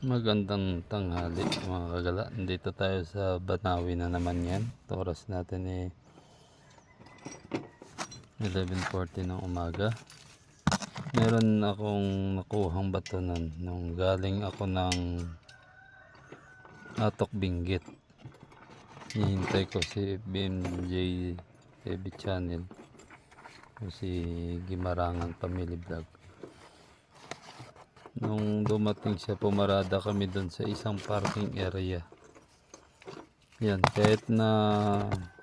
Magandang tanghali mga kagala. Dito tayo sa Banawi na naman yan. Oras natin 11:40 ng umaga. Meron akong nakuhang bato nun nung galing ako ng Atok Benguet. Hihintay ko si BMJ TV channel o si Gimarangan Family Vlog. Nung dumating siya, pumarada kami doon sa isang parking area. Yan, kahit na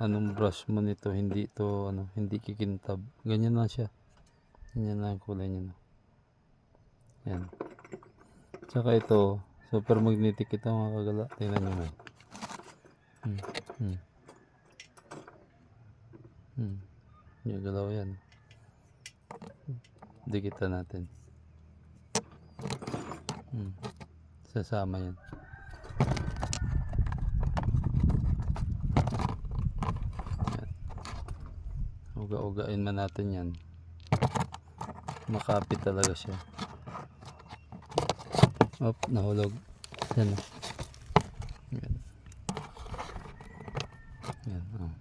anong brush mo nito, hindi ito hindi kikintab. Ganyan lang siya. Ganyan lang ang kulay niya. Yan. Tsaka ito, super magnetic ito mga kagala. Tingnan niyo mo. Yung galaw yan. Dikitan natin. Sasama yan. Uga-ugain man natin yan. Makapit talaga siya. Op, nahulog. Yan. Yan. Yan. Oh. Yan.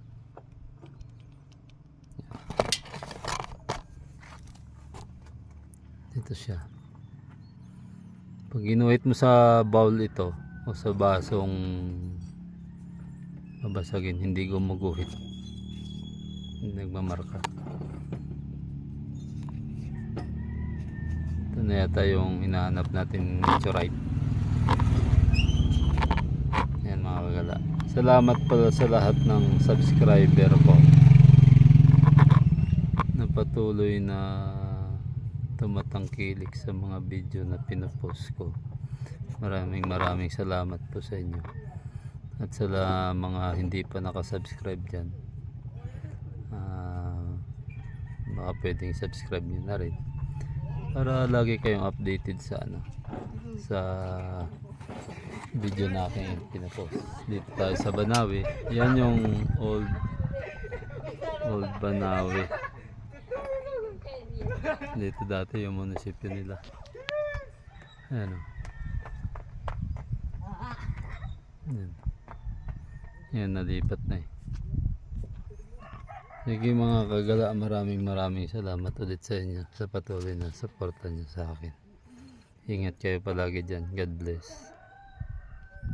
Dito siya. Pag ginuhit mo sa bowl ito o sa basong babasagin, hindi gumuguhit. Nagmamarka. Ito na yata yung hinahanap natin, meteorite. Yan mga kagala. Salamat pala sa lahat ng subscriber ko na patuloy na tumatangkilik sa mga video na pinopost ko. Maraming salamat po sa inyo. At sa mga hindi pa nakasubscribe dyan, baka pwedeng subscribe nyo na rin para lagi kayong updated sa sa video na aking pinopost. Dito tayo sa Banawi. Yan yung old Banawi. Dito dati yung munisipyo nila. Ayan o. Yan. Yan, nalipat na eh. Sige mga kagala, maraming salamat ulit sa inyo sa patuloy na suporta nyo sa akin. Ingat kayo palagi dyan. God bless.